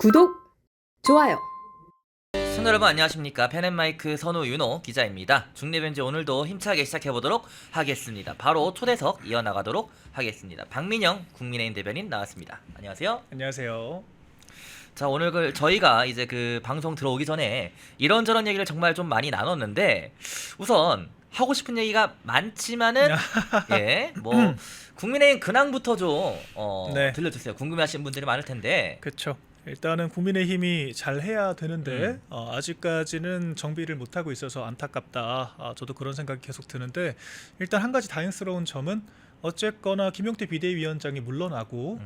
구독, 좋아요. 시청자 여러분 안녕하십니까. 펜앤마이크 선우윤호 기자입니다. 중립변제 오늘도 힘차게 시작해보도록 하겠습니다. 바로 초대석 이어나가도록 하겠습니다. 박민영 국민의힘 대변인 나왔습니다. 안녕하세요. 안녕하세요. 자, 오늘 저희가 이제 그 방송 들어오기 전에 이런저런 얘기를 정말 좀 많이 나눴는데, 우선 하고 싶은 얘기가 많지만은 예, 뭐 국민의힘 근황부터 좀 네. 들려주세요. 궁금해하시는 분들이 많을 텐데. 그렇죠. 일단은 국민의힘이 잘 해야 되는데 아직까지는 정비를 못하고 있어서 안타깝다. 저도 그런 생각이 계속 드는데, 일단 한 가지 다행스러운 점은 어쨌거나 김용태 비대위원장이 물러나고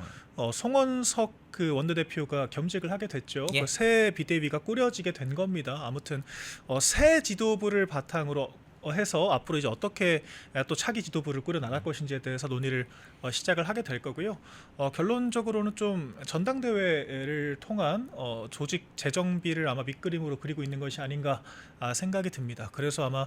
송원석 그 원내대표가 겸직을 하게 됐죠. 예. 새 비대위가 꾸려지게 된 겁니다. 아무튼 새 지도부를 바탕으로 해서 앞으로 이제 어떻게 또 차기 지도부를 꾸려 나갈 것인지에 대해서 논의를 시작을 하게 될 거고요. 결론적으로는 좀 전당대회를 통한 조직 재정비를 아마 밑그림으로 그리고 있는 것이 아닌가 생각이 듭니다. 그래서 아마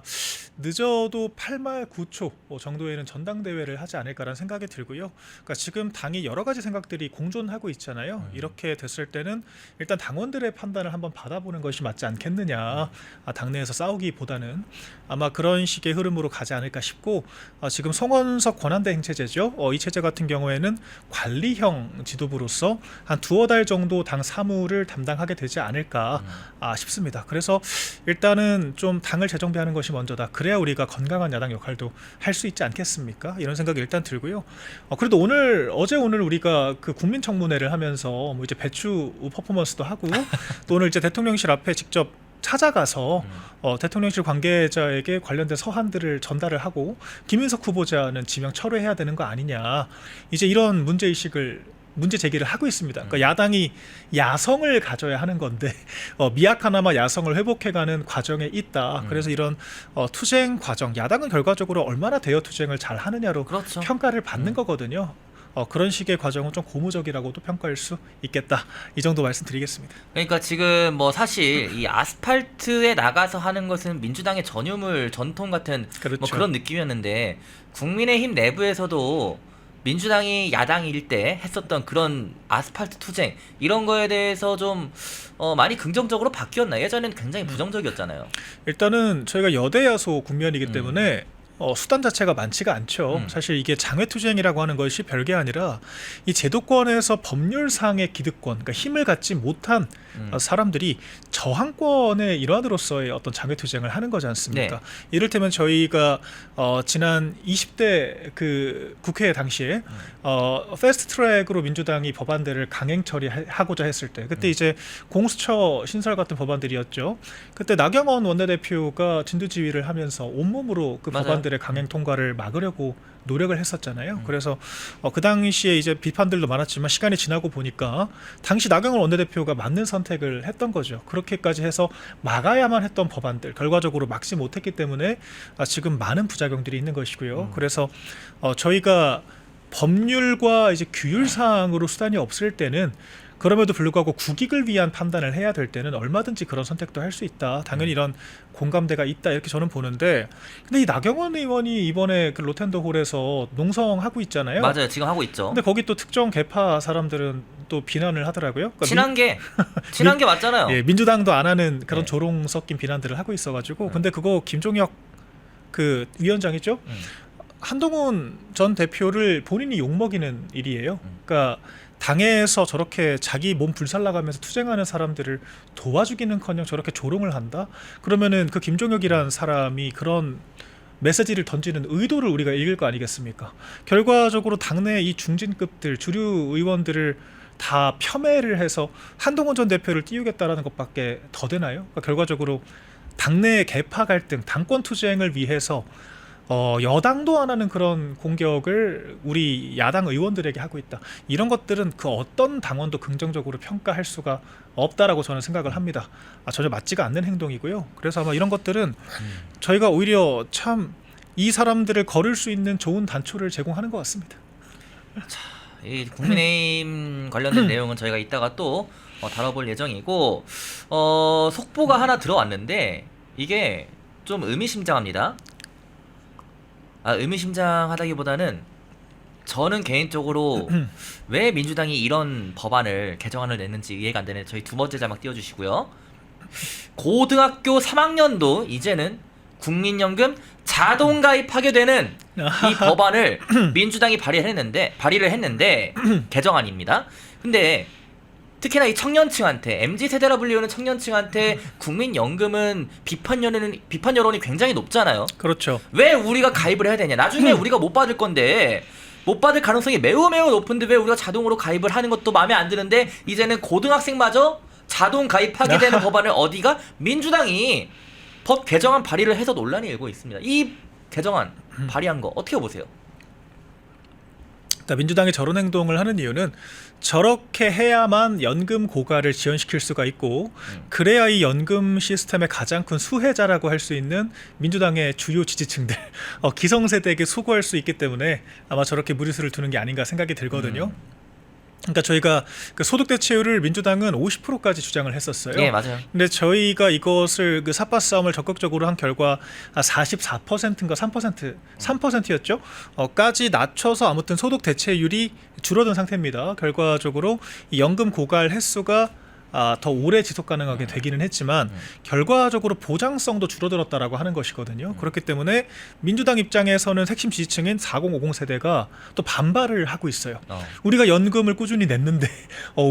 늦어도 8말 9초 정도에는 전당대회를 하지 않을까라는 생각이 들고요. 그러니까 지금 당이 여러 가지 생각들이 공존하고 있잖아요. 이렇게 됐을 때는 일단 당원들의 판단을 한번 받아보는 것이 맞지 않겠느냐. 당내에서 싸우기보다는 아마 그런 식의 흐름으로 가지 않을까 싶고, 지금 송원석 권한대 행체제죠. 이 체제 같은 경우에는 관리형 지도부로서 한 두어 달 정도 당 사무를 담당하게 되지 않을까 싶습니다. 그래서 일단은 좀 당을 재정비하는 것이 먼저다. 그래야 우리가 건강한 야당 역할도 할 수 있지 않겠습니까? 이런 생각이 일단 들고요. 그래도 어제 오늘 우리가 그 국민청문회를 하면서 뭐 이제 배추 퍼포먼스도 하고 또 오늘 이제 대통령실 앞에 직접 찾아가서 대통령실 관계자에게 관련된 서한들을 전달을 하고 김인석 후보자는 지명 철회해야 되는 거 아니냐, 이제 이런 문제 제기를 하고 있습니다. 그러니까 야당이 야성을 가져야 하는 건데 미약하나마 야성을 회복해가는 과정에 있다. 그래서 이런 투쟁 과정, 야당은 결과적으로 얼마나 대여 투쟁을 잘 하느냐로 그렇죠. 평가를 받는 거거든요. 그런 식의 과정은 좀 고무적이라고도 평가할 수 있겠다. 이 정도 말씀드리겠습니다. 그러니까 지금 뭐 사실 이 아스팔트에 나가서 하는 것은 민주당의 전유물 전통 같은 그렇죠. 뭐 그런 느낌이었는데, 국민의힘 내부에서도 민주당이 야당일 때 했었던 그런 아스팔트 투쟁 이런 거에 대해서 좀 많이 긍정적으로 바뀌었나? 예전에는 굉장히 부정적이었잖아요. 일단은 저희가 여대야소 국면이기 때문에 수단 자체가 많지가 않죠. 사실 이게 장외투쟁이라고 하는 것이 별게 아니라 이 제도권에서 법률상의 기득권, 그러니까 힘을 갖지 못한 사람들이 저항권의 일환으로서의 어떤 장외투쟁을 하는 거지 않습니까? 네. 이를테면 저희가 지난 20대 그 국회 당시에 패스트트랙으로 민주당이 법안들을 강행 처리하고자 했을 때, 그때 이제 공수처 신설 같은 법안들이었죠. 그때 나경원 원내대표가 진두지휘를 하면서 온몸으로 그 맞아요. 법안들의 강행 통과를 막으려고 노력을 했었잖아요. 그래서 그 당시에 이제 비판들도 많았지만 시간이 지나고 보니까 당시 나경원 원내대표가 맞는 선택을 했던 거죠. 그렇게까지 해서 막아야만 했던 법안들 결과적으로 막지 못했기 때문에 지금 많은 부작용들이 있는 것이고요. 그래서 저희가 법률과 이제 규율상으로 수단이 없을 때는, 그럼에도 불구하고 국익을 위한 판단을 해야 될 때는 얼마든지 그런 선택도 할 수 있다. 당연히 이런 공감대가 있다, 이렇게 저는 보는데, 근데 이 나경원 의원이 이번에 그 로텐더홀에서 농성하고 있잖아요. 맞아요. 지금 하고 있죠. 근데 거기 또 특정 계파 사람들은 또 비난을 하더라고요. 그러니까 친한 게 맞잖아요. 예, 민주당도 안 하는 그런 네. 조롱 섞인 비난들을 하고 있어가지고 근데 그거 김종혁 그 위원장이죠. 한동훈 전 대표를 본인이 욕먹이는 일이에요. 그러니까 당에서 저렇게 자기 몸 불살라가면서 투쟁하는 사람들을 도와주기는커녕 저렇게 조롱을 한다? 그러면은 그 김종혁이라는 사람이 그런 메시지를 던지는 의도를 우리가 읽을 거 아니겠습니까? 결과적으로 당내 이 중진급들, 주류 의원들을 다 폄훼를 해서 한동훈 전 대표를 띄우겠다라는 것밖에 더 되나요? 그러니까 결과적으로 당내 계파 갈등, 당권 투쟁을 위해서 여당도 안 하는 그런 공격을 우리 야당 의원들에게 하고 있다. 이런 것들은 그 어떤 당원도 긍정적으로 평가할 수가 없다라고 저는 생각을 합니다. 전혀 맞지가 않는 행동이고요. 그래서 아마 이런 것들은 저희가 오히려 참 이 사람들을 거를 수 있는 좋은 단초를 제공하는 것 같습니다. 이 국민의힘 관련된 내용은 저희가 이따가 또 다뤄볼 예정이고, 속보가 하나 들어왔는데 이게 좀 의미심장합니다. 의미심장하다기보다는 저는 개인적으로 왜 민주당이 이런 법안을 개정안을 냈는지 이해가 안 되는 저희 두 번째 자막 띄워주시고요. 고등학교 3학년도 이제는 국민연금 자동 가입하게 되는 이 법안을 민주당이 발의를 했는데 개정안입니다. 근데 특히나 이 청년층한테 MZ 세대라 불리우는 청년층한테 국민연금은 비판 여론이 굉장히 높잖아요. 그렇죠. 왜 우리가 가입을 해야 되냐? 나중에 우리가 못 받을 건데 못 받을 가능성이 매우 높은데 왜 우리가 자동으로 가입을 하는 것도 마음에 안 드는데 이제는 고등학생마저 자동 가입하게 되는 법안을 어디가 민주당이 법 개정안 발의를 해서 논란이 일고 있습니다. 이 개정안 발의한 거 어떻게 보세요? 민주당이 저런 행동을 하는 이유는 저렇게 해야만 연금 고갈을 지연시킬 수가 있고 그래야 이 연금 시스템의 가장 큰 수혜자라고 할 수 있는 민주당의 주요 지지층들 기성세대에게 소구할 수 있기 때문에 아마 저렇게 무리수를 두는 게 아닌가 생각이 들거든요. 그러니까 저희가 그 소득 대체율을 민주당은 50%까지 주장을 했었어요. 예, 맞아요. 근데 저희가 이것을 그 삿바 싸움을 적극적으로 한 결과 44%인가 3%였죠. 까지 낮춰서 아무튼 소득 대체율이 줄어든 상태입니다. 결과적으로 이 연금 고갈 횟수가 더 오래 지속 가능하게 되기는 했지만 결과적으로 보장성도 줄어들었다라고 하는 것이거든요. 그렇기 때문에 민주당 입장에서는 핵심 지지층인 4050 세대가 또 반발을 하고 있어요. 우리가 연금을 꾸준히 냈는데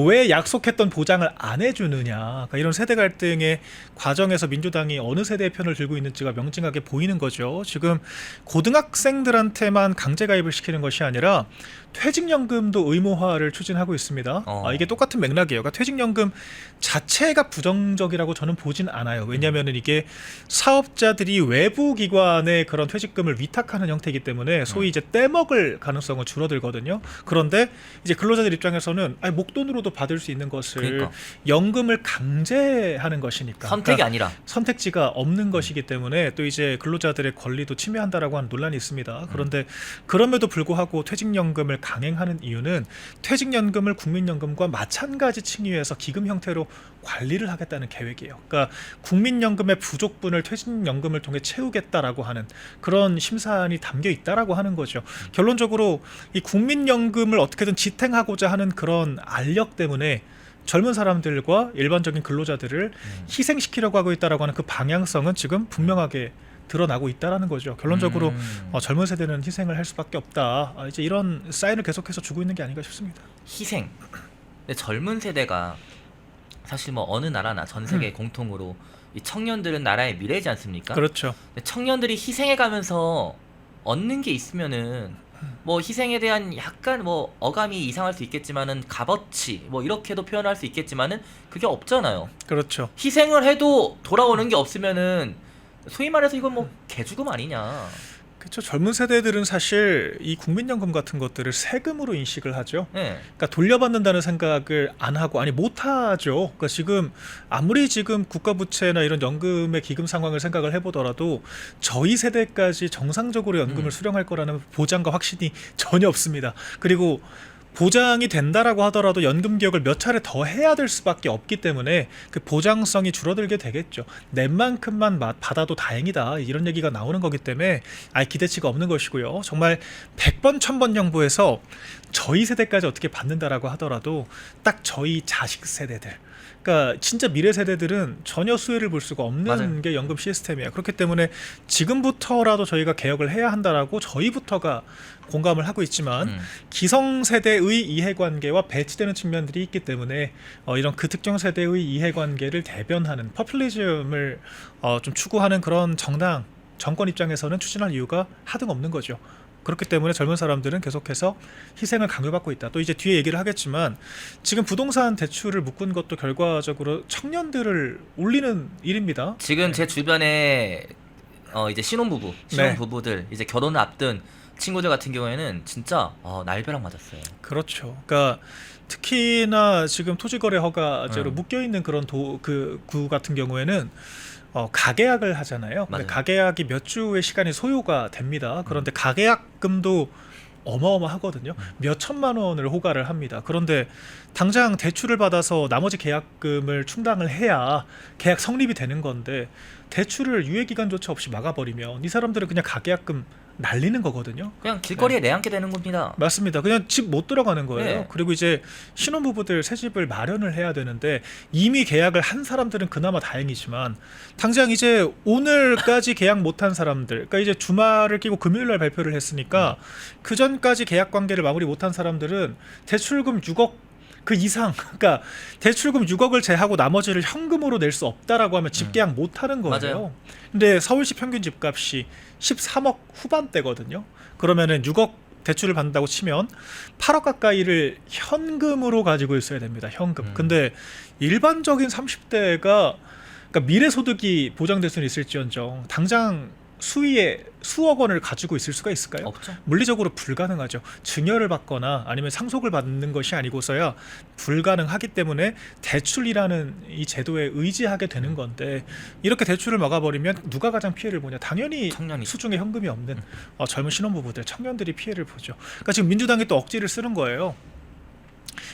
왜 약속했던 보장을 안 해주느냐. 그러니까 이런 세대 갈등의 과정에서 민주당이 어느 세대의 편을 들고 있는지가 명징하게 보이는 거죠. 지금 고등학생들한테만 강제 가입을 시키는 것이 아니라 퇴직연금도 의무화를 추진하고 있습니다. 이게 똑같은 맥락이에요. 그러니까 퇴직연금 자체가 부정적이라고 저는 보진 않아요. 왜냐하면 이게 사업자들이 외부 기관에 그런 퇴직금을 위탁하는 형태이기 때문에 소위 이제 떼먹을 가능성은 줄어들거든요. 그런데 이제 근로자들 입장에서는 목돈으로도 받을 수 있는 것을 그러니까. 연금을 강제하는 것이니까 선택이 그러니까 아니라 선택지가 없는 것이기 때문에 또 이제 근로자들의 권리도 침해한다라고 하는 논란이 있습니다. 그런데 그럼에도 불구하고 퇴직연금을 강행하는 이유는 퇴직연금을 국민연금과 마찬가지 층위에서 기금 형태로 관리를 하겠다는 계획이에요. 그러니까 국민연금의 부족분을 퇴직연금을 통해 채우겠다라고 하는 그런 심사안이 담겨 있다라고 하는 거죠. 결론적으로 이 국민연금을 어떻게든 지탱하고자 하는 그런 알력 때문에 젊은 사람들과 일반적인 근로자들을 희생시키려고 하고 있다라고 하는 그 방향성은 지금 분명하게 드러나고 있다라는 거죠. 결론적으로 젊은 세대는 희생을 할 수밖에 없다. 이제 이런 사인을 계속해서 주고 있는 게 아닌가 싶습니다. 희생. 근데 젊은 세대가 사실 뭐 어느 나라나 전 세계 공통으로 이 청년들은 나라의 미래이지 않습니까? 그렇죠. 근데 청년들이 희생해가면서 얻는 게 있으면은 뭐 희생에 대한 약간 뭐 어감이 이상할 수 있겠지만은 값어치 뭐 이렇게도 표현할 수 있겠지만은 그게 없잖아요. 그렇죠. 희생을 해도 돌아오는 게 없으면은 소위 말해서 이건 뭐 개죽음 아니냐. 그렇죠. 젊은 세대들은 사실 이 국민연금 같은 것들을 세금으로 인식을 하죠. 네. 그러니까 돌려받는다는 생각을 안 하고 못 하죠. 그러니까 지금 아무리 지금 국가 부채나 이런 연금의 기금 상황을 생각을 해보더라도 저희 세대까지 정상적으로 연금을 수령할 거라는 보장과 확신이 전혀 없습니다. 그리고 보장이 된다라고 하더라도 연금 기억을 몇 차례 더 해야 될 수밖에 없기 때문에 그 보장성이 줄어들게 되겠죠. 낸 만큼만 받아도 다행이다 이런 얘기가 나오는 거기 때문에 기대치가 없는 것이고요. 정말 100번 1000번 정부에서 저희 세대까지 어떻게 받는다라고 하더라도 딱 저희 자식 세대들 그러니까 진짜 미래 세대들은 전혀 수혜를 볼 수가 없는 맞아요. 게 연금 시스템이에요. 그렇기 때문에 지금부터라도 저희가 개혁을 해야 한다라고 저희부터가 공감을 하고 있지만 기성세대의 이해관계와 배치되는 측면들이 있기 때문에 이런 그 특정 세대의 이해관계를 대변하는 퍼퓰리즘을 좀 추구하는 그런 정권 입장에서는 추진할 이유가 하등 없는 거죠. 그렇기 때문에 젊은 사람들은 계속해서 희생을 강요받고 있다. 또 이제 뒤에 얘기를 하겠지만 지금 부동산 대출을 묶은 것도 결과적으로 청년들을 올리는 일입니다. 지금 제 주변에 이제 신혼부부들 이제 결혼을 앞둔 친구들 같은 경우에는 진짜 날벼락 맞았어요. 그렇죠. 그러니까 특히나 지금 토지거래 허가제로 묶여있는 그런 구 같은 경우에는 가계약을 하잖아요. 근데 가계약이 몇 주의 시간이 소요가 됩니다. 그런데 가계약금도 어마어마하거든요. 몇 천만 원을 호가를 합니다. 그런데 당장 대출을 받아서 나머지 계약금을 충당을 해야 계약 성립이 되는 건데 대출을 유예기간조차 없이 막아버리면 이 사람들은 그냥 가계약금 날리는 거거든요. 그냥 길거리에 내앉게 되는 겁니다. 맞습니다. 그냥 집 못 들어가는 거예요. 네. 그리고 이제 신혼부부들 새 집을 마련을 해야 되는데 이미 계약을 한 사람들은 그나마 다행이지만 당장 이제 오늘까지 계약 못한 사람들, 그러니까 이제 주말을 끼고 금요일날 발표를 했으니까 그 전까지 계약 관계를 마무리 못한 사람들은 대출금 6억 그 이상, 그러니까 대출금 6억을 제하고 나머지를 현금으로 낼 수 없다라고 하면 집 계약 못 하는 거예요. 맞아요. 근데 서울시 평균 집값이 13억 후반대거든요. 그러면은 6억 대출을 받는다고 치면 8억 가까이를 현금으로 가지고 있어야 됩니다. 현금. 근데 일반적인 30대가 그러니까 미래 소득이 보장될 수는 있을지언정 당장 수위에 수억 원을 가지고 있을 수가 있을까요? 없죠. 물리적으로 불가능하죠. 증여를 받거나 아니면 상속을 받는 것이 아니고서야 불가능하기 때문에 대출이라는 이 제도에 의지하게 되는 건데 이렇게 대출을 막아버리면 누가 가장 피해를 보냐? 당연히 청년이. 수중에 현금이 없는 젊은 신혼부부들, 청년들이 피해를 보죠. 그러니까 지금 민주당이 또 억지를 쓰는 거예요.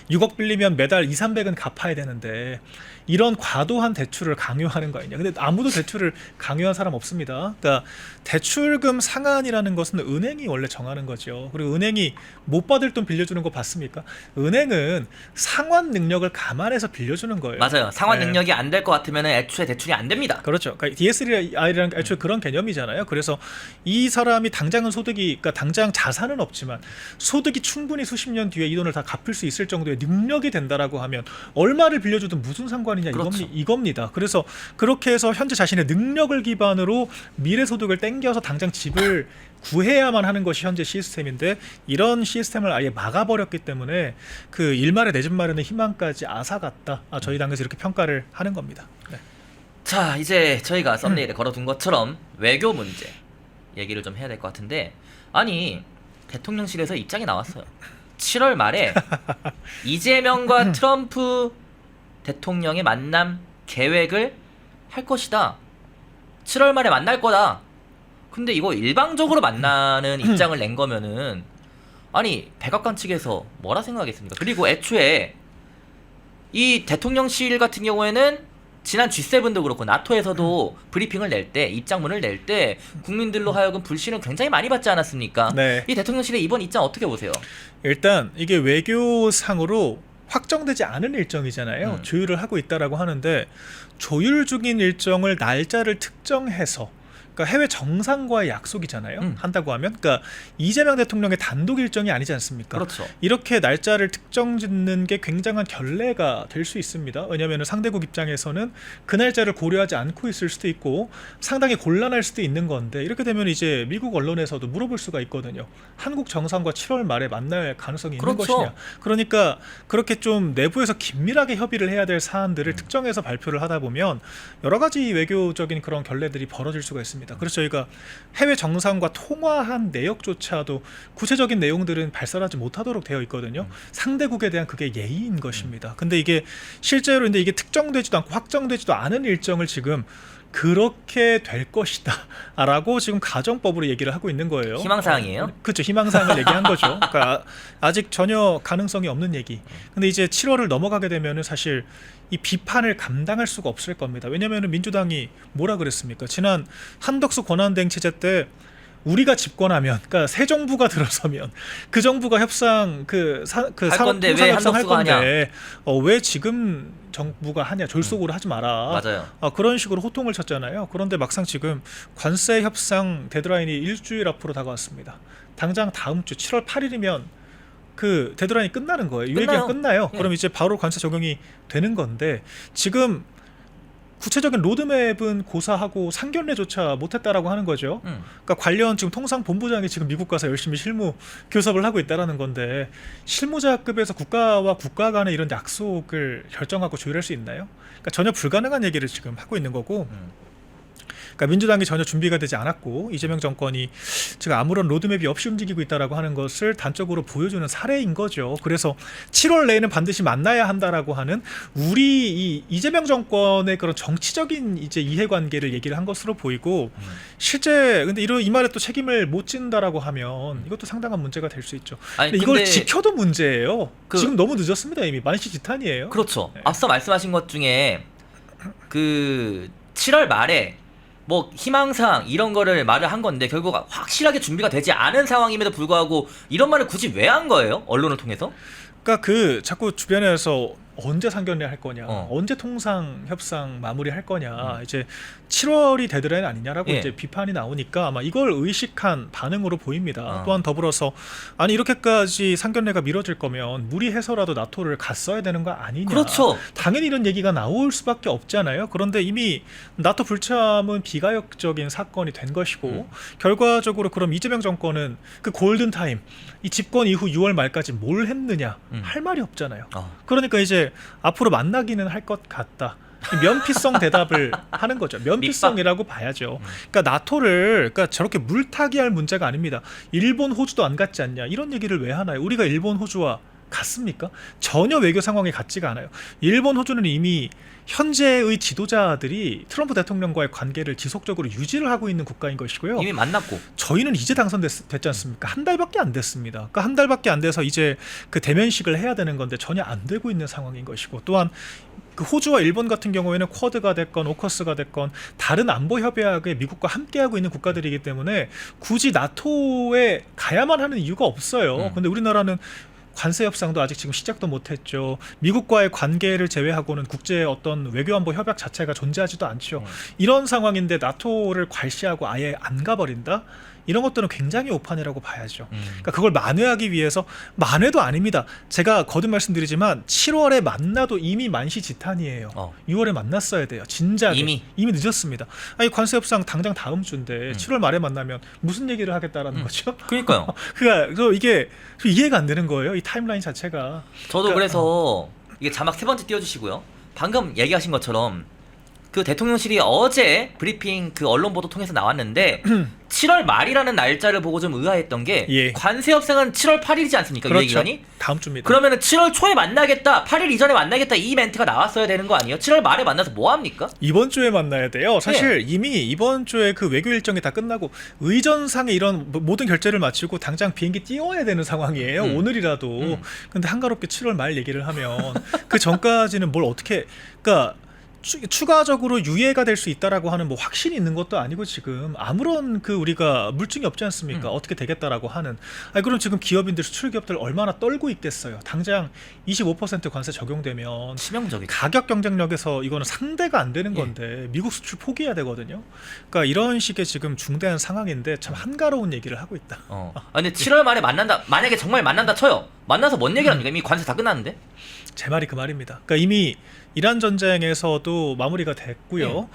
6억 빌리면 매달 2, 300은 갚아야 되는데 이런 과도한 대출을 강요하는 거 아니냐. 근데 아무도 대출을 강요한 사람 없습니다. 그러니까 대출금 상한이라는 것은 은행이 원래 정하는 거죠. 그리고 은행이 못 받을 돈 빌려주는 거 봤습니까? 은행은 상환 능력을 감안해서 빌려주는 거예요. 맞아요. 상환 네. 능력이 안 될 것 같으면 애초에 대출이 안 됩니다. 그렇죠. 그러니까 DSR이라는 애초에 그런 개념이잖아요. 그래서 이 사람이 당장은 소득이, 그러니까 당장 자산은 없지만 소득이 충분히 수십 년 뒤에 이 돈을 다 갚을 수 있을 정도의 능력이 된다라고 하면 얼마를 빌려줘도 무슨 상관이냐 그렇죠. 이겁니다. 그래서 그렇게 해서 현재 자신의 능력을 기반으로 미래 소득을 땡겨서 당장 집을 구해야만 하는 것이 현재 시스템인데 이런 시스템을 아예 막아버렸기 때문에 그 일말의 내 집 마련의 희망까지 앗아갔다. 저희 당에서 이렇게 평가를 하는 겁니다. 네. 자, 이제 저희가 썸네일에 걸어둔 것처럼 외교 문제 얘기를 좀 해야 될 것 같은데, 아니 대통령실에서 입장이 나왔어요. 7월 말에 이재명과 트럼프 대통령의 만남 계획을 할 것이다. 7월 말에 만날 거다. 근데 이거 일방적으로 만나는 입장을 낸 거면은 아니 백악관 측에서 뭐라 생각하겠습니까? 그리고 애초에 이 대통령실 같은 경우에는 지난 G7도 그렇고 나토에서도 브리핑을 낼 때, 입장문을 낼 때 국민들로 하여금 불신을 굉장히 많이 받지 않았습니까? 네. 이 대통령실의 이번 입장 어떻게 보세요? 일단 이게 외교상으로 확정되지 않은 일정이잖아요. 조율을 하고 있다라고 하는데 조율 중인 일정을 날짜를 특정해서, 그러니까 해외 정상과의 약속이잖아요. 한다고 하면, 그러니까 이재명 대통령의 단독 일정이 아니지 않습니까? 그렇죠. 이렇게 날짜를 특정 짓는 게 굉장한 결례가 될 수 있습니다. 왜냐하면 상대국 입장에서는 그 날짜를 고려하지 않고 있을 수도 있고 상당히 곤란할 수도 있는 건데, 이렇게 되면 이제 미국 언론에서도 물어볼 수가 있거든요. 한국 정상과 7월 말에 만날 가능성이 있는 그렇죠. 것이냐. 그러니까 그렇게 좀 내부에서 긴밀하게 협의를 해야 될 사안들을 특정해서 발표를 하다 보면 여러 가지 외교적인 그런 결례들이 벌어질 수가 있습니다. 그래서 저희가 해외 정상과 통화한 내역조차도 구체적인 내용들은 발설하지 못하도록 되어 있거든요. 상대국에 대한 그게 예의인 것입니다. 근데 이게 실제로 근데 이게 특정되지도 않고 확정되지도 않은 일정을 지금 그렇게 될 것이다 라고 지금 가정법으로 얘기를 하고 있는 거예요. 희망사항이에요? 그렇죠. 희망사항을 얘기한 거죠. 그러니까 아직 전혀 가능성이 없는 얘기. 근데 이제 7월을 넘어가게 되면은 사실 이 비판을 감당할 수가 없을 겁니다. 왜냐하면 민주당이 뭐라 그랬습니까? 지난 한덕수 권한대행 체제 때 우리가 집권하면, 그러니까 새 정부가 들어서면 그 정부가 협상 할 건데 왜 한덕수가 하냐? 왜 지금 정부가 하냐? 졸속으로 하지 마라. 맞아요. 그런 식으로 호통을 쳤잖아요. 그런데 막상 지금 관세 협상 데드라인이 일주일 앞으로 다가왔습니다. 당장 다음 주 7월 8일이면 그 데드라인이 끝나는 거예요. 유예기간 끝나요. 예. 그럼 이제 바로 관세 적용이 되는 건데 지금 구체적인 로드맵은 고사하고 상견례조차 못했다라고 하는 거죠. 그러니까 관련 지금 통상본부장이 지금 미국 가서 열심히 실무 교섭을 하고 있다라는 건데 실무자급에서 국가와 국가 간의 이런 약속을 결정하고 조율할 수 있나요? 그러니까 전혀 불가능한 얘기를 지금 하고 있는 거고. 그러니까 민주당이 전혀 준비가 되지 않았고 이재명 정권이 지금 아무런 로드맵이 없이 움직이고 있다라고 하는 것을 단적으로 보여주는 사례인 거죠. 그래서 7월 내에는 반드시 만나야 한다라고 하는 우리 이 이재명 정권의 그런 정치적인 이제 이해관계를 얘기를 한 것으로 보이고 실제 근데 이 말에 또 책임을 못 진다라고 하면 이것도 상당한 문제가 될 수 있죠. 아니, 근데 이걸 근데 지켜도 문제예요. 지금 너무 늦었습니다. 이미 만시지탄이에요. 그렇죠. 네. 앞서 말씀하신 것 중에 그 7월 말에 뭐 희망사항 이런 거를 말을 한 건데 결국 확실하게 준비가 되지 않은 상황임에도 불구하고 이런 말을 굳이 왜 한 거예요? 언론을 통해서? 그러니까 그 자꾸 주변에서 언제 상견례 할 거냐, 어. 언제 통상 협상 마무리 할 거냐, 이제 7월이 데드라인 아니냐라고 예. 이제 비판이 나오니까 아마 이걸 의식한 반응으로 보입니다. 어. 또한 더불어서 아니 이렇게까지 상견례가 미뤄질 거면 무리해서라도 나토를 갔어야 되는 거 아니냐. 그렇죠. 당연히 이런 얘기가 나올 수밖에 없잖아요. 그런데 이미 나토 불참은 비가역적인 사건이 된 것이고 결과적으로 그럼 이재명 정권은 그 골든 타임 이 집권 이후 6월 말까지 뭘 했느냐 할 말이 없잖아요. 그러니까 이제 앞으로 만나기는 할 것 같다. 면피성 대답을 하는 거죠. 면피성이라고 봐야죠. 그러니까 나토를 그러니까 저렇게 물타기할 문제가 아닙니다. 일본, 호주도 안 갔지 않냐 이런 얘기를 왜 하나요? 우리가 일본, 호주와 같습니까? 전혀 외교 상황이 같지가 않아요. 일본, 호주는 이미 현재의 지도자들이 트럼프 대통령과의 관계를 지속적으로 유지를 하고 있는 국가인 것이고요. 이미 만났고. 저희는 이제 당선됐지 않습니까? 한 달밖에 안 됐습니다. 그러니까 한 달밖에 안 돼서 이제 그 대면식을 해야 되는 건데 전혀 안 되고 있는 상황인 것이고 또한 그 호주와 일본 같은 경우에는 쿼드가 됐건 오커스가 됐건 다른 안보 협약에 미국과 함께하고 있는 국가들이기 때문에 굳이 나토에 가야만 하는 이유가 없어요. 근데 우리나라는 관세 협상도 아직 지금 시작도 못했죠. 미국과의 관계를 제외하고는 국제 어떤 외교안보 협약 자체가 존재하지도 않죠. 이런 상황인데 나토를 괄시하고 아예 안 가버린다? 이런 것들은 굉장히 오판이라고 봐야죠. 그러니까 그걸 만회하기 위해서 만회도 아닙니다. 제가 거듭 말씀드리지만 7월에 만나도 이미 만시지탄이에요. 6월에 만났어야 돼요. 진작에. 이미 늦었습니다. 아니 관세 협상 당장 다음 주인데 7월 말에 만나면 무슨 얘기를 하겠다라는 거죠? 그러니까요. 그러니까 이게 이해가 안 되는 거예요. 이 타임라인 자체가. 저도 그래서 이게 자막 세 번째 띄워주시고요. 방금 얘기하신 것처럼 그 대통령실이 어제 브리핑 그 언론 보도 통해서 나왔는데 7월 말이라는 날짜를 보고 좀 의아했던 게 관세 협상은 7월 8일이지 않습니까? 그렇죠. 유예기간이? 다음 주입니다. 그러면은 7월 초에 만나겠다, 8일 이전에 만나겠다 이 멘트가 나왔어야 되는 거 아니에요? 7월 말에 만나서 뭐 합니까? 이번 주에 만나야 돼요. 사실 이미 이번 주에 그 외교 일정이 다 끝나고 의전상의 이런 모든 결제를 마치고 당장 비행기 띄워야 되는 상황이에요. 오늘이라도. 근데 한가롭게 7월 말 얘기를 하면 그 전까지는 뭘 어떻게 그러니까 추가적으로 유예가 될 수 있다라고 하는 뭐 확신이 있는 것도 아니고 지금 아무런 그 우리가 물증이 없지 않습니까? 어떻게 되겠다라고 하는. 아니 그럼 지금 기업인들 수출 기업들 얼마나 떨고 있겠어요. 당장 25% 관세 적용되면 치명적이죠. 가격 경쟁력에서 이거는 상대가 안 되는 건데 미국 수출 포기해야 되거든요. 그러니까 이런 식의 지금 중대한 상황인데 참 한가로운 얘기를 하고 있다. 근데 7월 말에 만난다. 만약에 정말 만난다 쳐요. 만나서 뭔 얘기를 합니까? 이미 관세 다 끝났는데? 제 말이 그 말입니다. 그러니까 이미 이란 전쟁에서도 마무리가 됐고요.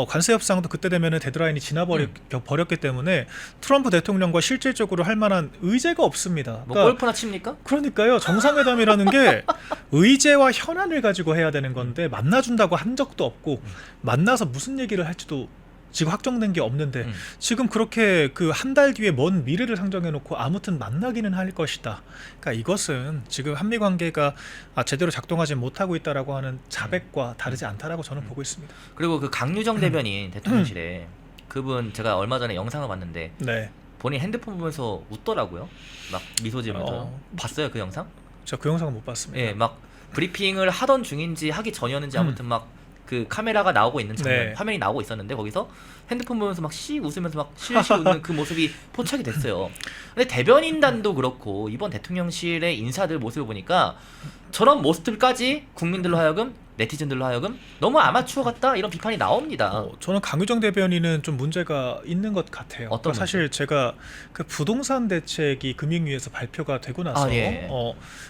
관세 협상도 그때 되면은 데드라인이 지나버렸기 때문에 트럼프 대통령과 실질적으로 할 만한 의제가 없습니다. 뭐 골프나 칩니까? 그러니까요. 정상회담이라는 게 의제와 현안을 가지고 해야 되는 건데 만나준다고 한 적도 없고 만나서 무슨 얘기를 할지도 지금 확정된 게 없는데 지금 그렇게 그 한 달 뒤에 먼 미래를 상정해 놓고 아무튼 만나기는 할 것이다. 그러니까 이것은 지금 한미 관계가 제대로 작동하지 못하고 있다라고 하는 자백과 다르지 않다라고 저는 보고 있습니다. 그리고 그 강유정 대변인 대통령실에 그분 제가 얼마 전에 영상을 봤는데 본인 핸드폰 보면서 웃더라고요. 막 미소 지으면서. 봤어요 그 영상? 저 그 영상은 못 봤습니다. 예, 막 브리핑을 하던 중인지 하기 전이었는지 아무튼 막 그 카메라가 나오고 있는 장면, 화면이 나오고 있었는데 거기서 핸드폰 보면서 막 씩 웃으면서 막 실실 웃는 그 모습이 포착이 됐어요. 근데 대변인단도 그렇고 이번 대통령실의 인사들 모습을 보니까 저런 모습들까지 국민들로 하여금 네티즌들로 하여금 너무 아마추어 같다 이런 비판이 나옵니다. 저는 강유정 대변인은 좀 문제가 있는 것 같아요. 어떤 사실 제가 그 부동산 대책이 금융위에서 발표가 되고 나서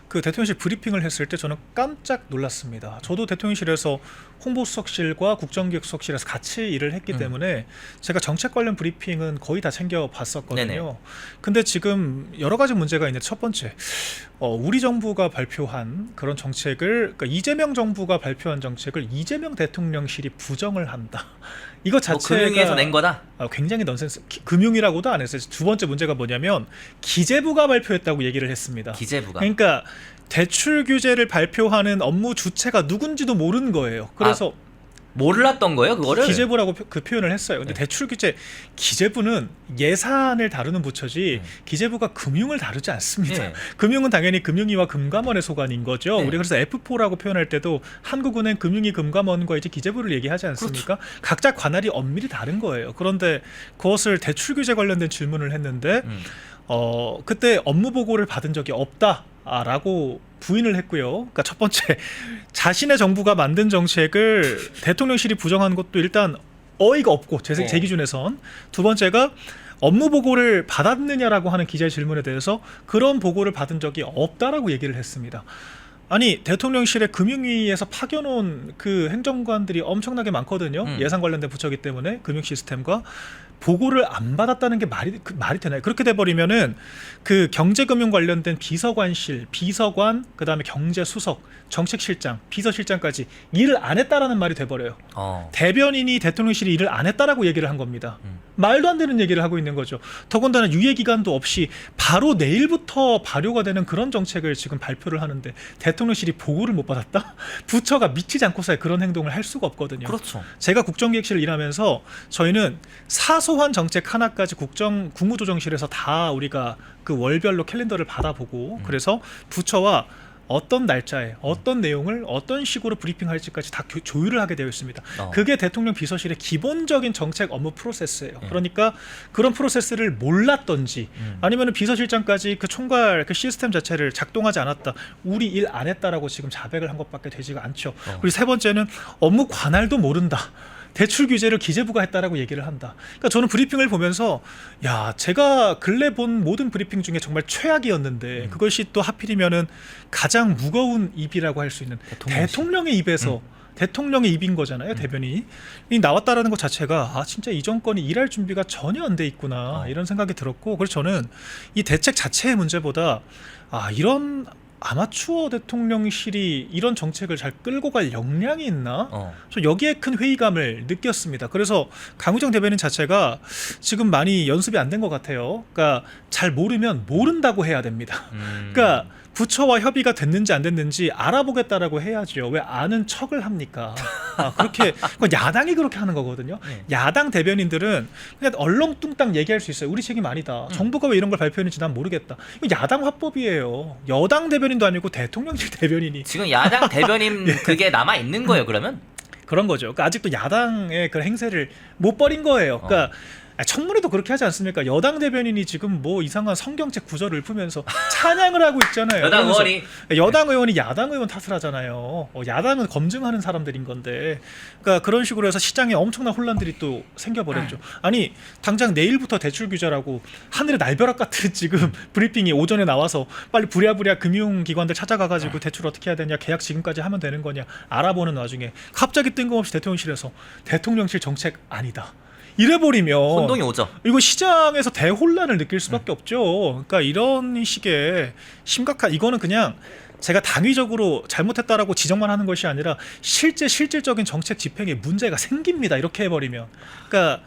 그 대통령실 브리핑을 했을 때 저는 깜짝 놀랐습니다. 저도 대통령실에서 홍보수석실과 국정기획수석실에서 같이 일을 했기 때문에 제가 정책 관련 브리핑은 거의 다 챙겨 봤었거든요. 근데 지금 여러 가지 문제가 있는데 첫 번째 우리 정부가 발표한 그런 정책을 그러니까 이재명 정부가 발표한 정책을 이재명 대통령실이 부정을 한다. 이거 자체가 금융위에서 낸 거다? 굉장히 넌센스. 금융이라고도 안 했어요. 두 번째 문제가 뭐냐면 기재부가 발표했다고 얘기를 했습니다. 기재부가. 그러니까 대출 규제를 발표하는 업무 주체가 누군지도 모르는 거예요. 그래서 몰랐던 거예요, 그거를? 기재부라고 그 표현을 했어요. 근데 네. 대출 규제 기재부는 예산을 다루는 부처지 기재부가 금융을 다루지 않습니다. 네. 금융은 당연히 금융위와 금감원의 소관인 거죠. 네. 우리 그래서 F4라고 표현할 때도 한국은행 금융위 금감원과 이제 기재부를 얘기하지 않습니까? 그렇죠. 각자 관할이 엄밀히 다른 거예요. 그런데 그것을 대출 규제 관련된 질문을 했는데 그때 업무 보고를 받은 적이 없다라고 부인을 했고요. 그러니까 첫 번째 자신의 정부가 만든 정책을 대통령실이 부정한 것도 일단 어이가 없고 제 기준에선 두 번째가 업무 보고를 받았느냐라고 하는 기자의 질문에 대해서 그런 보고를 받은 적이 없다라고 얘기를 했습니다. 아니 대통령실의 금융위에서 파견온 그 행정관들이 엄청나게 많거든요. 예산 관련된 부처기 때문에 금융 시스템과 보고를 안 받았다는 게 말이 되나요? 그렇게 돼버리면은 그 경제금융 관련된 비서관실, 비서관, 그다음에 경제수석, 정책실장, 비서실장까지 일을 안 했다라는 말이 돼버려요. 대변인이 대통령실이 일을 안 했다라고 얘기를 한 겁니다. 말도 안 되는 얘기를 하고 있는 거죠. 더군다나 유예 기간도 없이 바로 내일부터 발효가 되는 그런 정책을 지금 발표를 하는데 대통령실이 보고를 못 받았다? 부처가 미치지 않고서야 그런 행동을 할 수가 없거든요. 그렇죠. 제가 국정기획실을 일하면서 저희는 사소한 정책 하나까지 국무조정실에서 다 우리가 그 월별로 캘린더를 받아보고 그래서 부처와 어떤 날짜에 어떤 내용을 어떤 식으로 브리핑할지까지 다 조율을 하게 되어 있습니다. 그게 대통령 비서실의 기본적인 정책 업무 프로세스예요. 그러니까 그런 프로세스를 몰랐던지 아니면 비서실장까지 그 총괄 그 시스템 자체를 작동하지 않았다. 우리 일 안 했다라고 지금 자백을 한 것밖에 되지가 않죠. 그리고 세 번째는 업무 관할도 모른다. 대출 규제를 기재부가 했다라고 얘기를 한다. 그러니까 저는 브리핑을 보면서 야, 제가 근래 본 모든 브리핑 중에 정말 최악이었는데 그것이 또 하필이면은 가장 무거운 입이라고 할 수 있는 대통령의 입에서 대통령의 입인 거잖아요. 대변인이 나왔다라는 것 자체가 아 진짜 이 정권이 일할 준비가 전혀 안 돼 있구나 이런 생각이 들었고 그래서 저는 이 대책 자체의 문제보다 아 이런 아마추어 대통령실이 이런 정책을 잘 끌고 갈 역량이 있나? 저 여기에 큰 회의감을 느꼈습니다. 그래서 강우정 대변인 자체가 지금 많이 연습이 안 된 것 같아요. 그러니까 잘 모르면 모른다고 해야 됩니다. 그러니까 부처와 협의가 됐는지 안 됐는지 알아보겠다라고 해야죠. 왜 아는 척을 합니까? 그렇게 그건 야당이 그렇게 하는 거거든요. 야당 대변인들은 그냥 얼렁뚱땅 얘기할 수 있어요. 우리 책임 아니다. 정부가 왜 이런 걸 발표했는지 난 모르겠다. 이거 야당 화법이에요. 여당 대변인도 아니고 대통령실 대변인이 지금 야당 대변인 그게 남아 있는 거예요, 그러면? 그런 거죠. 그러니까 아직도 야당의 그 행세를 못 버린 거예요. 그러니까 청문회도 그렇게 하지 않습니까? 여당 대변인이 지금 뭐 이상한 성경책 구절을 읊으면서 찬양을 하고 있잖아요. 여당 의원이 여당 의원이 야당 의원 탓을 하잖아요. 야당은 검증하는 사람들인 건데, 그러니까 그런 식으로 해서 시장에 엄청난 혼란들이 또 생겨버렸죠. 아니 당장 내일부터 대출 규제라고 하늘의 날벼락 같은 지금 브리핑이 오전에 나와서 빨리 부랴부랴 금융기관들 찾아가가지고 대출 어떻게 해야 되냐, 계약 지금까지 하면 되는 거냐 알아보는 와중에 갑자기 뜬금없이 대통령실에서 대통령실 정책 아니다. 이래버리면 혼동이 오죠. 이거 시장에서 대혼란을 느낄 수밖에 없죠. 그러니까 이런 식의 심각한 이거는 그냥 제가 당위적으로 잘못했다라고 지적만 하는 것이 아니라 실질적인 정책 집행에 문제가 생깁니다. 이렇게 해버리면 그러니까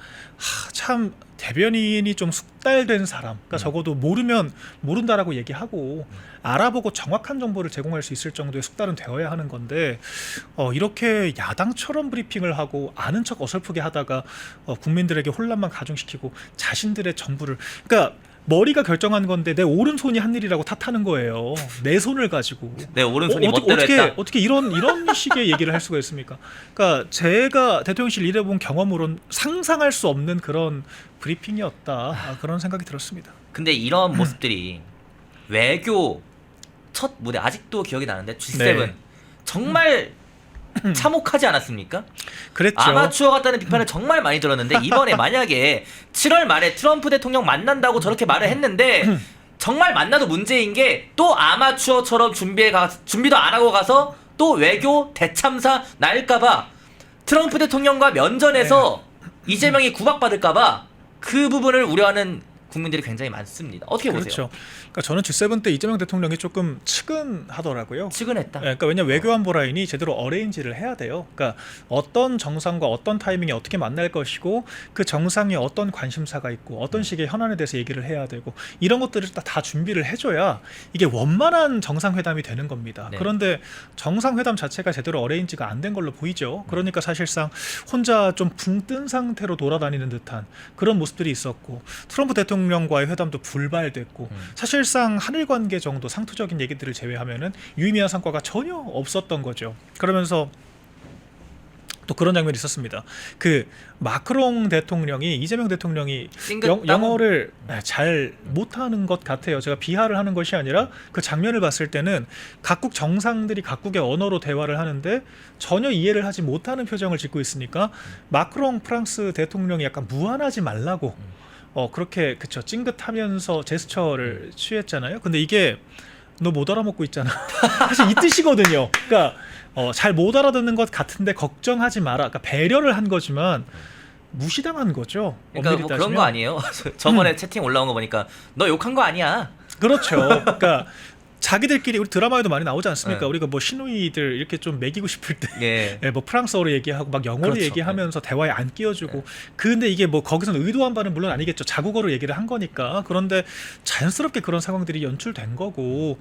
참 대변인이 좀 숙달된 사람, 그러니까 적어도 모르면 모른다라고 얘기하고 알아보고 정확한 정보를 제공할 수 있을 정도의 숙달은 되어야 하는 건데 이렇게 야당처럼 브리핑을 하고 아는 척 어설프게 하다가 국민들에게 혼란만 가중시키고 자신들의 정부를 그러니까 머리가 결정한 건데 내 오른손이 한 일이라고 탓하는 거예요. 내 손을 가지고. 내 오른손이 멋대로 했다. 어떻게 이런 식의 얘기를 할 수가 있습니까? 그러니까 제가 대통령실 일해본 경험으로는 상상할 수 없는 그런 브리핑이었다. 그런 생각이 들었습니다. 근데 이런 모습들이 외교 첫 무대 아직도 기억이 나는데 G7 네. 정말 참혹하지 않았습니까? 그랬죠. 아마추어 같다는 비판을 정말 많이 들었는데 이번에 만약에 7월 말에 트럼프 대통령 만난다고 저렇게 말을 했는데 정말 만나도 문제인 게 또 아마추어처럼 준비도 안 하고 가서 또 외교 대참사 날까봐 트럼프 대통령과 면전에서 이재명이 구박받을까봐 그 부분을 우려하는 국민들이 굉장히 많습니다. 어떻게 보세요? 그렇죠. 그러니까 저는 G7 때 이재명 대통령이 조금 측은하더라고요. 측은했다. 그러니까 왜냐 외교안보 라인이 제대로 어레인지를 해야 돼요. 그러니까 어떤 정상과 어떤 타이밍에 어떻게 만날 것이고 그 정상에 어떤 관심사가 있고 어떤 식의 현안에 대해서 얘기를 해야 되고 이런 것들을 다 준비를 해줘야 이게 원만한 정상회담이 되는 겁니다. 네. 그런데 정상회담 자체가 제대로 어레인지가 안 된 걸로 보이죠. 그러니까 사실상 혼자 좀 붕 뜬 상태로 돌아다니는 듯한 그런 모습들이 있었고 트럼프 대통령과의 회담도 불발됐고 사실상 한일 관계 정도 상투적인 얘기들을 제외하면은 유의미한 성과가 전혀 없었던 거죠. 그러면서 또 그런 장면이 있었습니다. 그 마크롱 대통령이 이재명 대통령이 영어를 잘 못하는 것 같아요. 제가 비하를 하는 것이 아니라 그 장면을 봤을 때는 각국 정상들이 각국의 언어로 대화를 하는데 전혀 이해를 하지 못하는 표정을 짓고 있으니까 마크롱 프랑스 대통령이 약간 무안하지 말라고 그렇게 그쵸 찡긋하면서 제스처를 취했잖아요. 근데 이게 너 못 알아먹고 있잖아. 사실 이 뜻이거든요. 그러니까 잘 못 알아듣는 것 같은데 걱정하지 마라. 그러니까 배려를 한 거지만 무시당한 거죠. 그러니까 뭐 그런 거 아니에요? 저번에 채팅 올라온 거 보니까 너 욕한 거 아니야. 그렇죠. 그러니까 자기들끼리 우리 드라마에도 많이 나오지 않습니까? 네. 우리가 뭐 시누이들 이렇게 좀 먹이고 싶을 때 예. 뭐 프랑스어로 얘기하고 막 영어로 그렇죠. 얘기하면서 대화에 안 끼워주고 근데 이게 뭐 거기서는 의도한 바는 물론 아니겠죠. 자국어로 얘기를 한 거니까. 그런데 자연스럽게 그런 상황들이 연출된 거고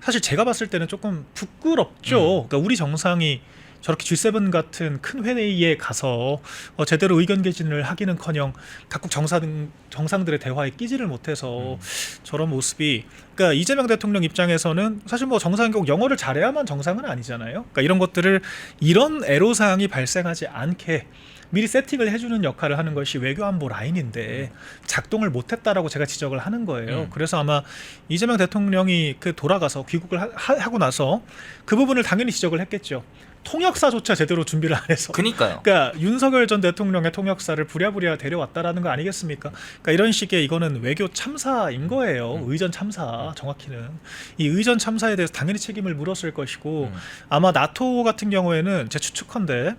사실 제가 봤을 때는 조금 부끄럽죠. 그러니까 우리 정상이 저렇게 G7 같은 큰 회의에 가서 제대로 의견 개진을 하기는커녕 각국 정상들의 대화에 끼지를 못해서 저런 모습이 그러니까 이재명 대통령 입장에서는 사실 뭐 정상이 꼭 영어를 잘해야만 정상은 아니잖아요. 그러니까 이런 것들을 이런 애로사항이 발생하지 않게 미리 세팅을 해주는 역할을 하는 것이 외교안보 라인인데 작동을 못했다라고 제가 지적을 하는 거예요. 그래서 아마 이재명 대통령이 그 돌아가서 귀국을 하고 나서 그 부분을 당연히 지적을 했겠죠. 통역사조차 제대로 준비를 안 해서. 그니까요. 그러니까 윤석열 전 대통령의 통역사를 부랴부랴 데려왔다라는 거 아니겠습니까? 그러니까 이런 식의 이거는 외교 참사인 거예요. 의전 참사 정확히는. 이 의전 참사에 대해서 당연히 책임을 물었을 것이고 아마 나토 같은 경우에는 제 추측컨대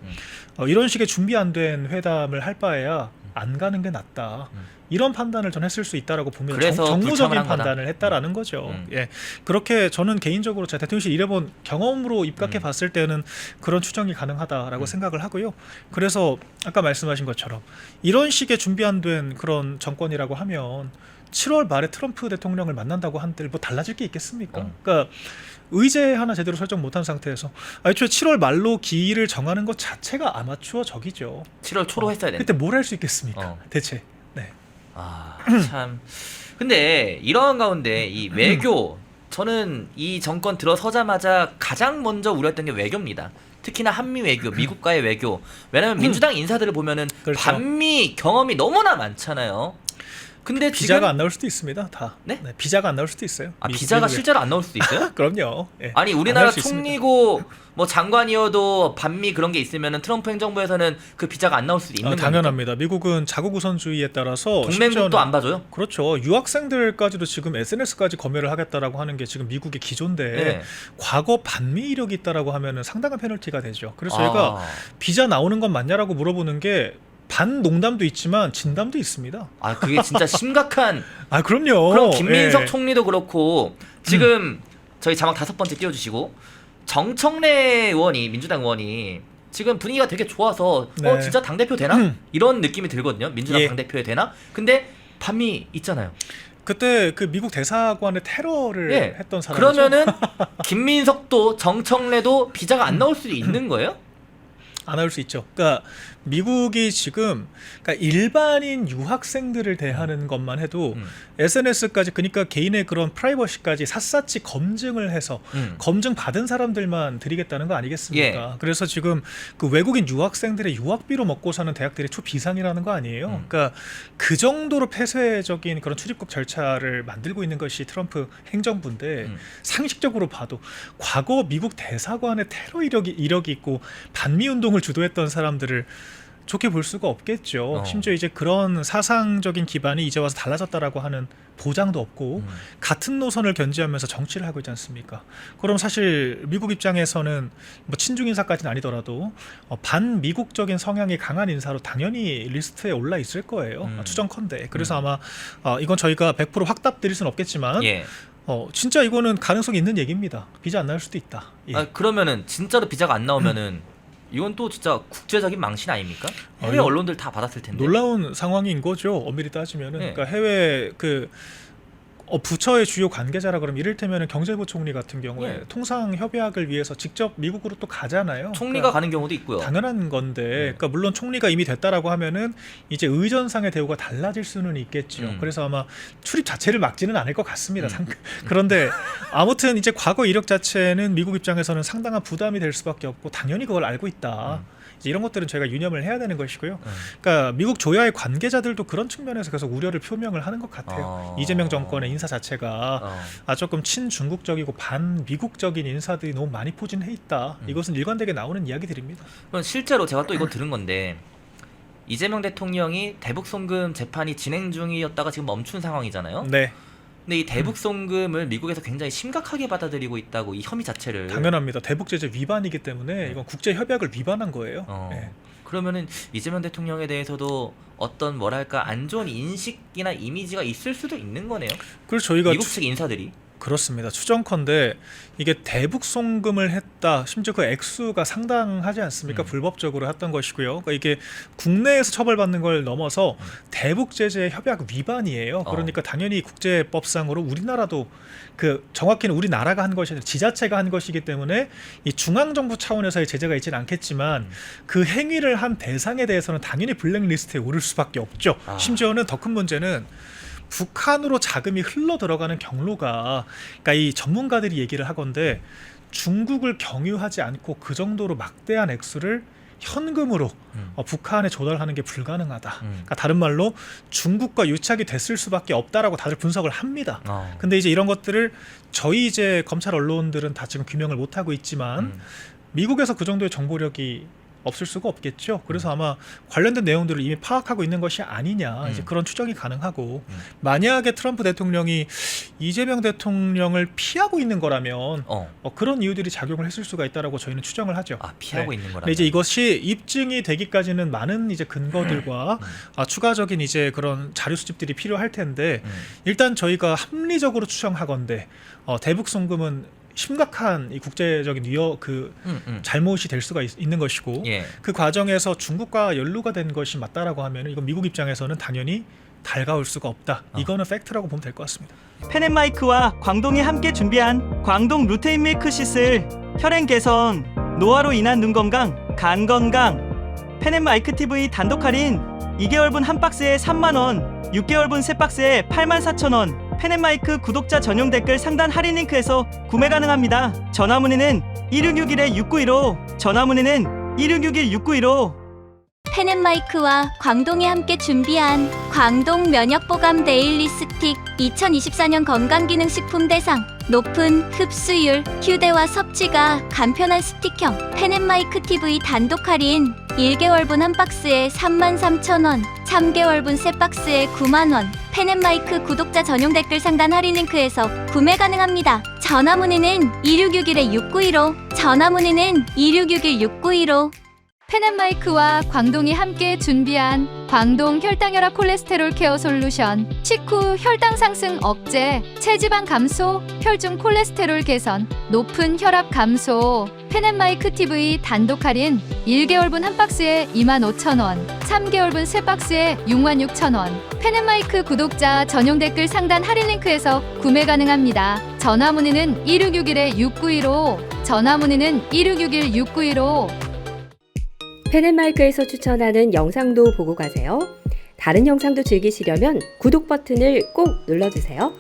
이런 식의 준비 안 된 회담을 할 바에야 안 가는 게 낫다. 이런 판단을 전 했을 수 있다라고 보면 그래서 정무적인 불참을 한 판단을 했다라는 거죠. 예, 그렇게 저는 개인적으로 제가 대통령실 일해본 경험으로 입각해 봤을 때는 그런 추정이 가능하다라고 생각을 하고요. 그래서 아까 말씀하신 것처럼 이런 식의 준비 안 된 그런 정권이라고 하면 7월 말에 트럼프 대통령을 만난다고 한들 뭐 달라질 게 있겠습니까? 그러니까 의제 하나 제대로 설정 못한 상태에서 애초에 7월 말로 기일을 정하는 것 자체가 아마추어적이죠. 7월 초로 했어야 되는데. 그때 뭘 할 수 있겠습니까? 대체. 네. 아, 참. 근데 이런 가운데 이 외교 저는 이 정권 들어서자마자 가장 먼저 우려했던 게 외교입니다. 특히나 한미 외교, 미국과의 외교. 왜냐면 민주당 인사들을 보면은 그렇죠. 반미 경험이 너무나 많잖아요. 근데 비자가 지금 안 나올 수도 있습니다. 다. 네? 비자가 안 나올 수도 있어요. 아, 비자가 미국에. 실제로 안 나올 수도 있어요? 그럼요. 예. 아니 안 우리나라 나올 수 있습니다. 총리고 뭐 장관이어도 반미 그런 게 있으면은 트럼프 행정부에서는 그 비자가 안 나올 수도 있는 겁니까? 당연합니다. 미국은 자국 우선주의에 따라서 동맹국도 안 봐줘요? 그렇죠. 유학생들까지도 지금 SNS까지 검열을 하겠다라고 하는 게 지금 미국의 기조인데 네. 과거 반미 이력이 있다라고 하면은 상당한 페널티가 되죠. 그래서 저희가 아, 비자 나오는 건 맞냐라고 물어보는 게 반 농담도 있지만 진담도 있습니다. 아 그게 진짜 심각한. 아 그럼요. 그럼 김민석 예. 총리도 그렇고 지금 저희 자막 5번째 띄워주시고 정청래 의원이 민주당 의원이 지금 분위기가 되게 좋아서 네. 진짜 당대표 되나? 이런 느낌이 들거든요. 민주당 예. 당대표에 되나? 근데 반미 있잖아요. 그때 그 미국 대사관의 테러를 예. 했던 사람이죠. 그러면은 김민석도 정청래도 비자가 안 나올 수도 있는 거예요? 안 나올 수 있죠. 그러니까 미국이 지금 그러니까 일반인 유학생들을 대하는 것만 해도 SNS까지 그러니까 개인의 그런 프라이버시까지 샅샅이 검증을 해서 검증 받은 사람들만 드리겠다는 거 아니겠습니까? 그래서 지금 그 외국인 유학생들의 유학비로 먹고 사는 대학들이 초비상이라는 거 아니에요. 그러니까 그 정도로 폐쇄적인 그런 출입국 절차를 만들고 있는 것이 트럼프 행정부인데 상식적으로 봐도 과거 미국 대사관의 테러 이력이 있고 반미 운동을 주도했던 사람들을 좋게 볼 수가 없겠죠. 어. 심지어 이제 그런 사상적인 기반이 이제 와서 달라졌다라고 하는 보장도 없고 같은 노선을 견지하면서 정치를 하고 있지 않습니까? 그럼 사실 미국 입장에서는 뭐 친중 인사까지는 아니더라도 반미국적인 성향이 강한 인사로 당연히 리스트에 올라 있을 거예요. 추정컨대. 그래서 아마 이건 저희가 100% 확답 드릴 수는 없겠지만 예. 진짜 이거는 가능성이 있는 얘기입니다. 비자 안 나올 수도 있다. 예. 아, 그러면은 진짜로 비자가 안 나오면은 이건 또 진짜 국제적인 망신 아닙니까? 해외 이거 언론들 다 받았을 텐데. 놀라운 상황인 거죠. 엄밀히 따지면은. 네. 그러니까 해외 부처의 주요 관계자라 그러면 이를테면은 경제부 총리 같은 경우에 네. 통상 협약을 위해서 직접 미국으로 또 가잖아요. 총리가 가는 경우도 있고요. 당연한 건데, 그러니까 물론 총리가 이미 됐다라고 하면은 이제 의전상의 대우가 달라질 수는 있겠죠. 그래서 아마 출입 자체를 막지는 않을 것 같습니다. 그런데 아무튼 이제 과거 이력 자체는 미국 입장에서는 상당한 부담이 될 수밖에 없고 당연히 그걸 알고 있다. 이제 이런 것들은 저희가 유념을 해야 되는 것이고요. 그러니까 미국 조야의 관계자들도 그런 측면에서 계속 우려를 표명을 하는 것 같아요. 이재명 정권의 인사 자체가 조금 친중국적이고 반미국적인 인사들이 너무 많이 포진해 있다. 이것은 일관되게 나오는 이야기들입니다. 그럼 실제로 제가 또 이거 들은 건데 이재명 대통령이 대북 송금 재판이 진행 중이었다가 지금 멈춘 상황이잖아요. 네. 근데 이 대북 송금을 미국에서 굉장히 심각하게 받아들이고 있다고 이 혐의 자체를. 당연합니다. 대북 제재 위반이기 때문에 이건 국제 협약을 위반한 거예요. 네. 그러면은 이재명 대통령에 대해서도 어떤 뭐랄까 안 좋은 인식이나 이미지가 있을 수도 있는 거네요. 그래서 저희가 미국 측 인사들이. 그렇습니다. 추정컨대 이게 대북 송금을 했다. 심지어 그 액수가 상당하지 않습니까? 불법적으로 했던 것이고요. 그러니까 이게 국내에서 처벌받는 걸 넘어서 대북 제재 협약 위반이에요. 그러니까 당연히 국제법상으로 우리나라도 정확히는 우리나라가 한 것이 아니라 지자체가 한 것이기 때문에 이 중앙정부 차원에서의 제재가 있지는 않겠지만 그 행위를 한 대상에 대해서는 당연히 블랙리스트에 오를 수밖에 없죠. 심지어는 더 큰 문제는 북한으로 자금이 흘러 들어가는 경로가, 그러니까 이 전문가들이 얘기를 하건대 중국을 경유하지 않고 그 정도로 막대한 액수를 현금으로 북한에 조달하는 게 불가능하다. 그러니까 다른 말로 중국과 유착이 됐을 수밖에 없다라고 다들 분석을 합니다. 근데 이제 이런 것들을 저희 이제 검찰 언론들은 다 지금 규명을 못 하고 있지만 미국에서 그 정도의 정보력이 없을 수가 없겠죠. 그래서 아마 관련된 내용들을 이미 파악하고 있는 것이 아니냐, 이제 그런 추정이 가능하고, 만약에 트럼프 대통령이 이재명 대통령을 피하고 있는 거라면 그런 이유들이 작용을 했을 수가 있다라고 저희는 추정을 하죠. 피하고 있는 거라면. 근데 이제 이것이 입증이 되기까지는 많은 이제 근거들과 추가적인 이제 그런 자료 수집들이 필요할 텐데, 일단 저희가 합리적으로 추정하건대 대북 송금은 심각한 이 국제적인 잘못이 될 수가 있는 것이고, 그 과정에서 중국과 연루가 된 것이 맞다라고 하면 이건 미국 입장에서는 당연히 달가울 수가 없다. 이거는 팩트라고 보면 될 것 같습니다. 펜앤마이크와 광동이 함께 준비한 광동 루테인 밀크 시슬, 혈행 개선, 노화로 인한 눈 건강, 간 건강. 펜앤마이크 TV 단독 할인 2개월분 한 박스에 3만원, 6개월분 세 박스에 84,000원. 펜앤마이크 구독자 전용 댓글 상단 할인 링크에서 구매 가능합니다. 전화 문의는 1661-6915, 전화 문의는 1661-6915. 펜앤마이크와 광동이 함께 준비한 광동 면역보감 데일리 스틱 2024년 건강기능식품 대상, 높은 흡수율, 휴대와 섭취가 간편한 스틱형 펜앤마이크 TV 단독 할인 1개월분 한 박스에 33,000원, 3개월분 세 박스에 9만원. 펜앤마이크 구독자 전용 댓글 상단 할인 링크에서 구매 가능합니다. 전화 문의는 2661-6915, 전화 문의는 2661-6915. 펜앤마이크와 광동이 함께 준비한 광동 혈당혈압 콜레스테롤 케어 솔루션, 식후 혈당 상승 억제, 체지방 감소, 혈중 콜레스테롤 개선, 높은 혈압 감소. 펜앤마이크 TV 단독 할인 1개월분 한 박스에 25,000원, 3개월분 세 박스에 66,000원. 펜앤마이크 구독자 전용 댓글 상단 할인 링크에서 구매 가능합니다. 전화 문의는 1661-6915, 전화 문의는 1661-6915. 펜앤마이크에서 추천하는 영상도 보고 가세요. 다른 영상도 즐기시려면 구독 버튼을 꼭 눌러주세요.